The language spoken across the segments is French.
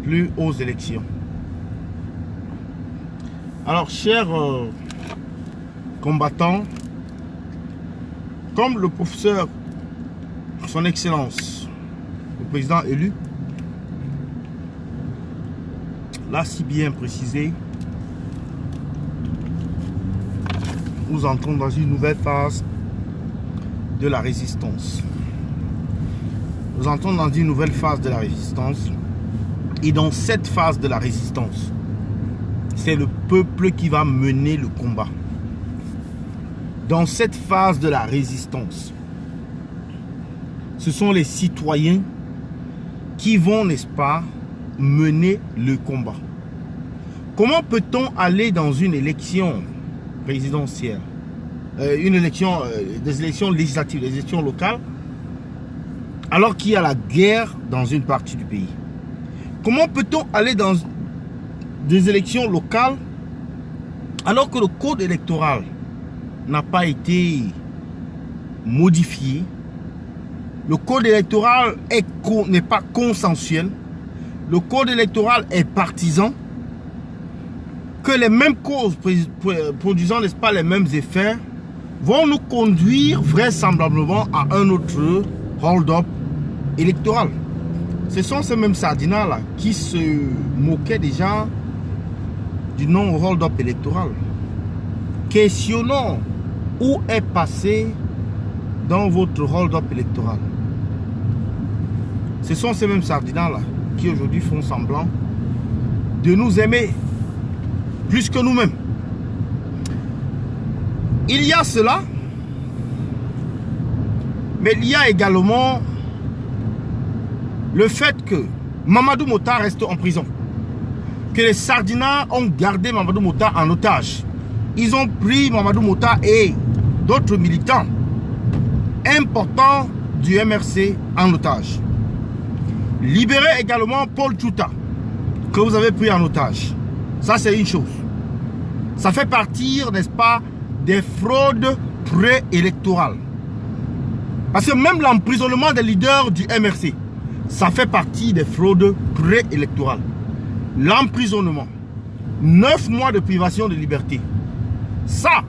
plus aux élections. Alors, chers combattants, comme le professeur, son excellence, le président élu, l'a si bien précisé, nous entrons dans une nouvelle phase de la résistance. Nous entrons dans une nouvelle phase de la résistance. Et dans cette phase de la résistance, c'est le peuple qui va mener le combat. Dans cette phase de la résistance, ce sont les citoyens qui vont, n'est-ce pas, mener le combat. Comment peut-on aller dans une élection présidentielle, des élections législatives, des élections locales, alors qu'il y a la guerre dans une partie du pays? Comment peut-on aller dans des élections locales alors que le code électoral n'a pas été modifié? Le code électoral n'est pas consensuel. Le code électoral est partisan. Que les mêmes causes produisant, n'est-ce pas, les mêmes effets vont nous conduire vraisemblablement à un autre hold-up électoral. Ce sont ces mêmes sardinats-là qui se moquaient déjà du nom hold-up électoral. Questionnons où est passé dans votre hold-up électoral. Ce sont ces mêmes sardinats-là qui aujourd'hui font semblant de nous aimer plus que nous-mêmes. Il y a cela, mais il y a également le fait que Mamadou Mota reste en prison. Que les sardinats ont gardé Mamadou Mota en otage. Ils ont pris Mamadou Mota et d'autres militants importants du MRC en otage. Libérez également Paul Tchouta, que vous avez pris en otage. Ça, c'est une chose. Ça fait partie, n'est-ce pas, des fraudes préélectorales. Parce que même l'emprisonnement des leaders du MRC, ça fait partie des fraudes préélectorales. L'emprisonnement, 9 mois de privation de liberté, ça,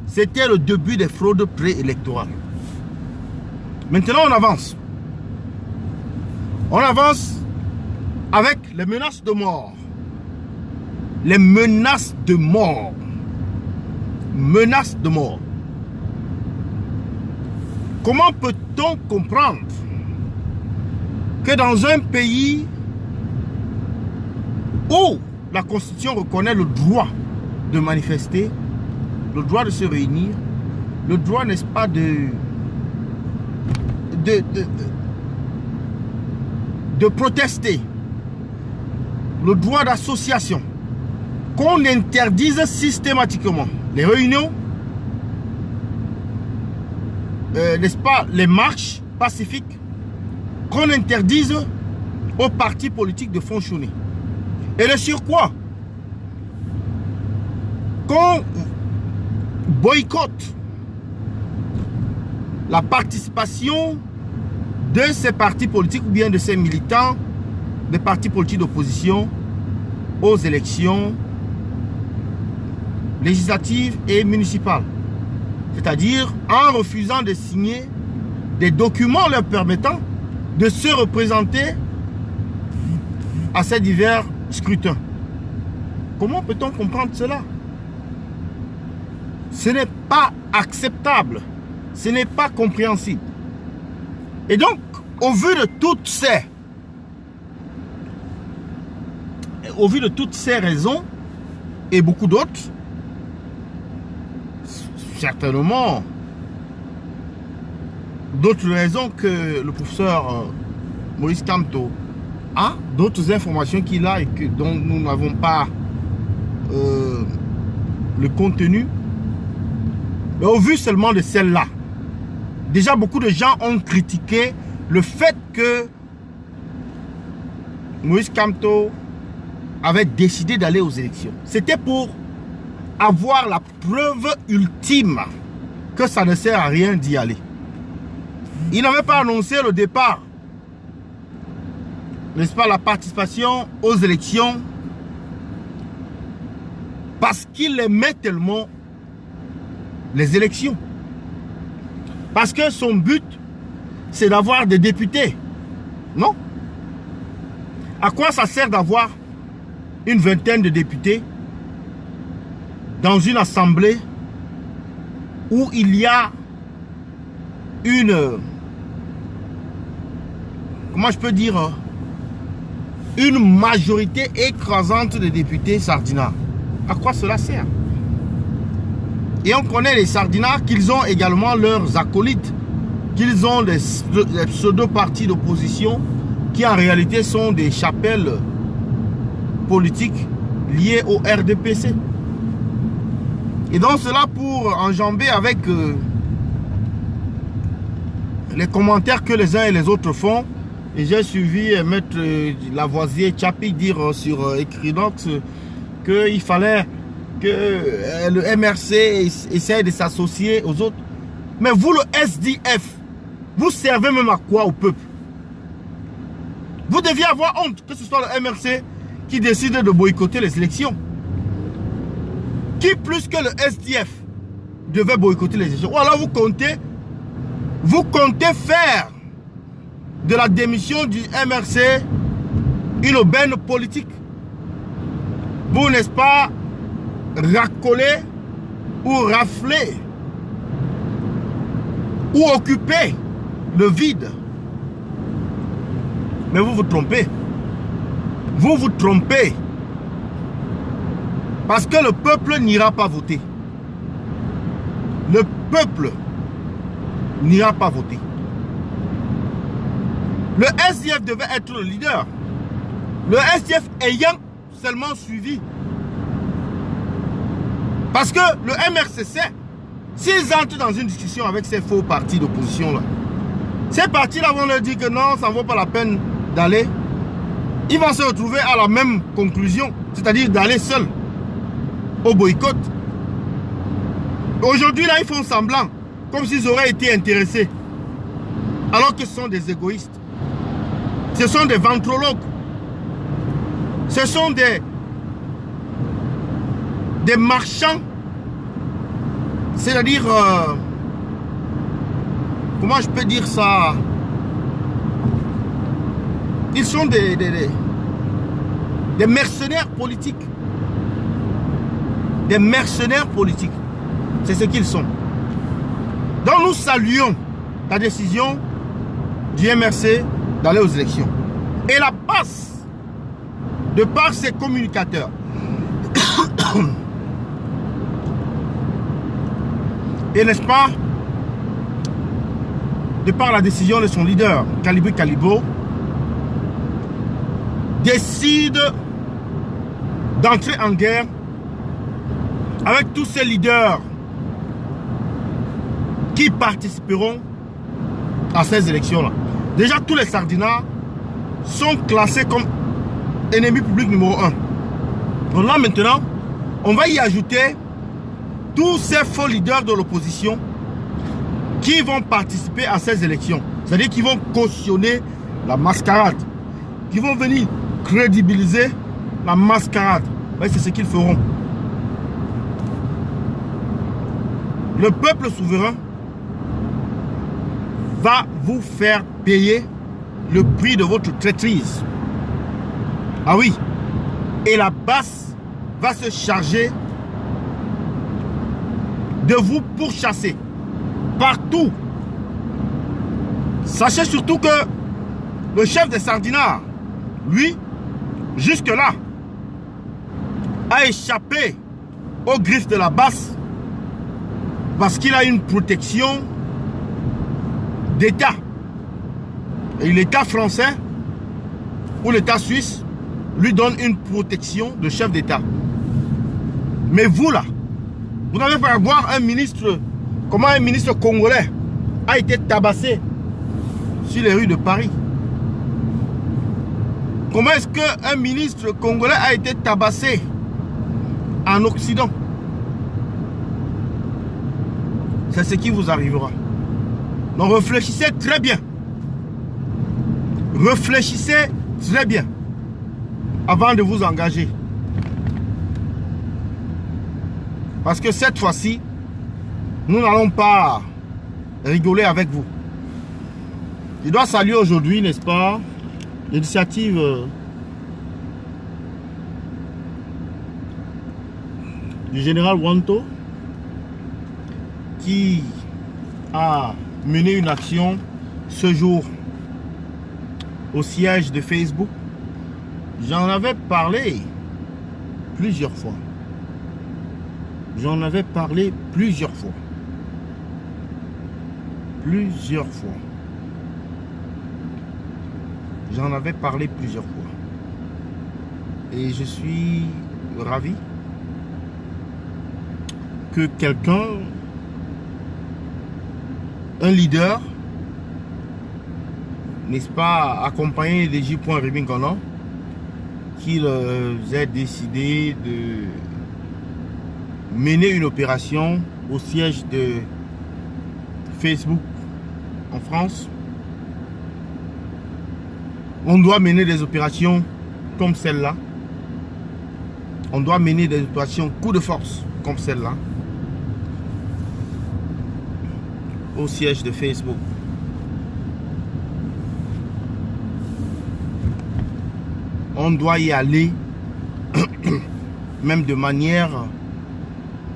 c'était le début des fraudes préélectorales. Maintenant, on avance. On avance avec les menaces de mort. Les menaces de mort. Menaces de mort. Comment peut-on comprendre que dans un pays où la Constitution reconnaît le droit de manifester, le droit de se réunir, le droit, n'est-ce pas, de protester, le droit d'association, qu'on interdise systématiquement les réunions, n'est-ce pas, les marches pacifiques, qu'on interdise aux partis politiques de fonctionner. Et le surcroît, qu'on boycotte la participation de ces partis politiques ou bien de ces militants des partis politiques d'opposition aux élections législatives et municipales. C'est-à-dire en refusant de signer des documents leur permettant de se représenter à ces divers scrutins. Comment peut-on comprendre cela? Ce n'est pas acceptable. Ce n'est pas compréhensible. Et donc, au vu de toutes ces raisons et beaucoup d'autres, certainement d'autres raisons que le professeur Maurice Kamto a, d'autres informations qu'il a et dont nous n'avons pas le contenu. Mais au vu seulement de celle-là, déjà beaucoup de gens ont critiqué le fait que Maurice Kamto avait décidé d'aller aux élections. C'était pour avoir la preuve ultime que ça ne sert à rien d'y aller. Il n'avait pas annoncé le départ n'est-ce pas, la participation aux élections parce qu'il aimait tellement les élections. Parce que son but, c'est d'avoir des députés. Non? À quoi ça sert d'avoir une vingtaine de députés dans une assemblée où il y a une... Comment je peux dire? Une majorité écrasante de députés sardinards. À quoi cela sert? Et on connaît les sardinards qu'ils ont également leurs acolytes, qu'ils ont des pseudo-partis d'opposition qui en réalité sont des chapelles politiques liées au RDPC. Et donc cela pour enjamber avec les commentaires que les uns et les autres font. Et j'ai suivi Maître Lavoisier Tchapi dire sur Equinox qu'il fallait que le MRC essaie de s'associer aux autres. Mais vous, le SDF, vous servez même à quoi au peuple? Vous deviez avoir honte que ce soit le MRC qui décide de boycotter les élections. Qui plus que le SDF devait boycotter les élections? Ou alors vous comptez faire de la démission du MRC une aubaine politique. Vous, n'est-ce pas, racoler ou rafler ou occuper le vide. Mais vous vous trompez. Vous vous trompez. Parce que le peuple n'ira pas voter. Le peuple n'ira pas voter. Le SDF devait être le leader. Le SDF ayant seulement suivi. Parce que le MRCC, s'ils entrent dans une discussion avec ces faux partis d'opposition là, ces partis-là vont leur dire que non, ça ne vaut pas la peine d'aller. Ils vont se retrouver à la même conclusion, c'est-à-dire d'aller seuls au boycott. Aujourd'hui, là, ils font semblant, comme s'ils auraient été intéressés. Alors que ce sont des égoïstes. Ce sont des ventrologues. Ce sont des marchands. C'est-à-dire, comment je peux dire ça? Ils sont des mercenaires politiques. Des mercenaires politiques. C'est ce qu'ils sont. Donc nous saluons la décision du MRC d'aller aux élections. Et la passe de par ses communicateurs. Et n'est-ce pas, de par la décision de son leader, Kalibri Kalibo, décide d'entrer en guerre avec tous ces leaders qui participeront à ces élections-là. Déjà, tous les sardinards sont classés comme ennemis publics numéro 1. Donc là, maintenant, on va y ajouter tous ces faux leaders de l'opposition qui vont participer à ces élections. C'est-à-dire qu'ils vont cautionner la mascarade, qui vont venir crédibiliser la mascarade. Ouais, c'est ce qu'ils feront. Le peuple souverain va vous faire payer le prix de votre traîtrise. Ah oui. Et la basse va se charger de vous pourchasser partout. Sachez surtout que le chef des sardinards, lui, jusque-là, a échappé aux griffes de la basse parce qu'il a une protection d'État. Et l'État français ou l'État suisse lui donne une protection de chef d'État. Mais vous là, vous n'avez pas à voir un ministre, comment un ministre congolais a été tabassé sur les rues de Paris. Comment est-ce qu'un ministre congolais a été tabassé en Occident? C'est ce qui vous arrivera. Donc réfléchissez très bien. Réfléchissez très bien avant de vous engager. Parce que cette fois-ci, nous n'allons pas rigoler avec vous. Je dois saluer aujourd'hui, n'est-ce pas, l'initiative du général Wanto qui a mené une action ce jour au siège de Facebook. J'en avais parlé plusieurs fois. J'en avais parlé plusieurs fois. Plusieurs fois. J'en avais parlé plusieurs fois. Et je suis ravi que quelqu'un, un leader, n'est-ce pas, accompagné de J.Rémy Ngono, qu'il ait décidé de mener une opération au siège de Facebook en France. On doit mener des opérations comme celle-là. On doit mener des opérations coup de force comme celle-là au siège de Facebook. On doit y aller même de manière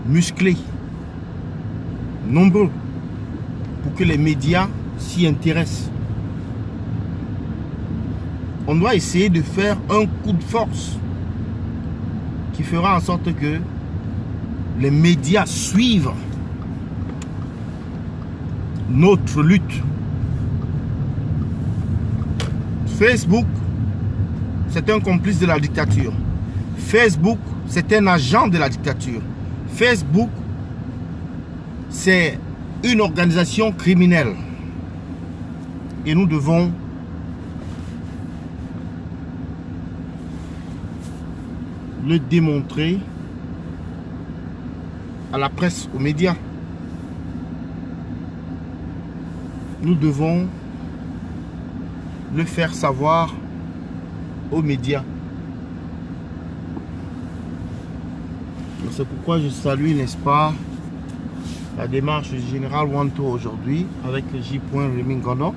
musclée, nombreux, pour que les médias s'y intéressent. On doit essayer de faire un coup de force qui fera en sorte que les médias suivent notre lutte. Facebook, c'est un complice de la dictature. Facebook, c'est un agent de la dictature. Facebook, c'est une organisation criminelle. Et nous devons le démontrer à la presse, aux médias. Nous devons le faire savoir aux médias. C'est pourquoi je salue, n'est-ce pas, la démarche du général Wanto aujourd'hui avec J.Rémy Ngono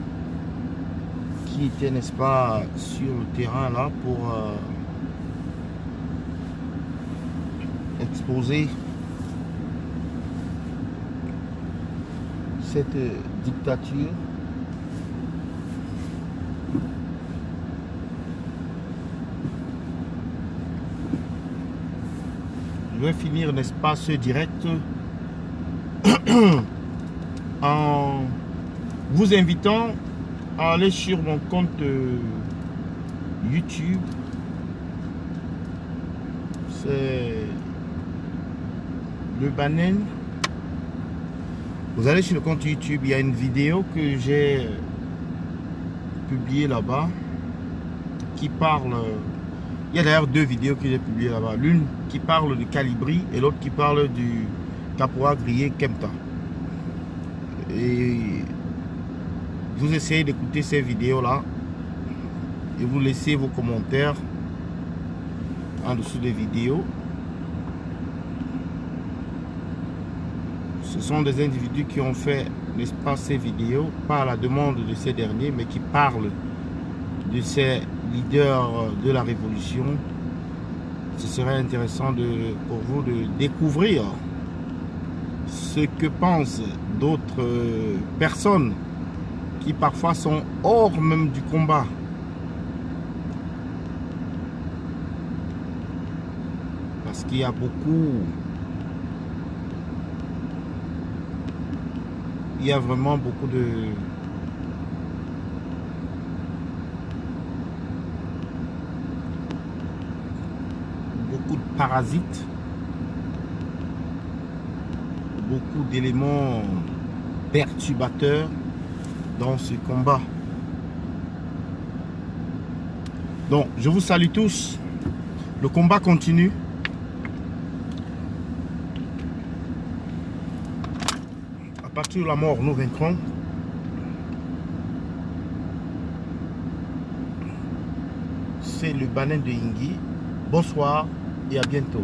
qui était, n'est-ce pas, sur le terrain là pour exposer cette dictature. Je vais finir, n'est-ce pas, ce direct en vous invitant à aller sur mon compte YouTube. C'est le Banen. Vous allez sur le compte YouTube, il y a une vidéo que j'ai publiée là-bas qui parle. Il y a d'ailleurs deux vidéos que j'ai publiées là-bas. L'une qui parle du Calibri et l'autre qui parle du Caporal grillé Kempta. Et vous essayez d'écouter ces vidéos-là et vous laissez vos commentaires en dessous des vidéos. Ce sont des individus qui ont fait, n'est-ce pas, ces vidéos, pas à la demande de ces derniers, mais qui parlent de ces leaders de la révolution. Ce serait intéressant pour vous de découvrir ce que pensent d'autres personnes qui parfois sont hors même du combat. Parce qu'il y a vraiment beaucoup de parasites, beaucoup d'éléments perturbateurs dans ce combat. Donc, je vous salue tous. Le combat continue. À partir de la mort, nous vaincrons. c'est le Banin de Yingui. Bonsoir et à bientôt.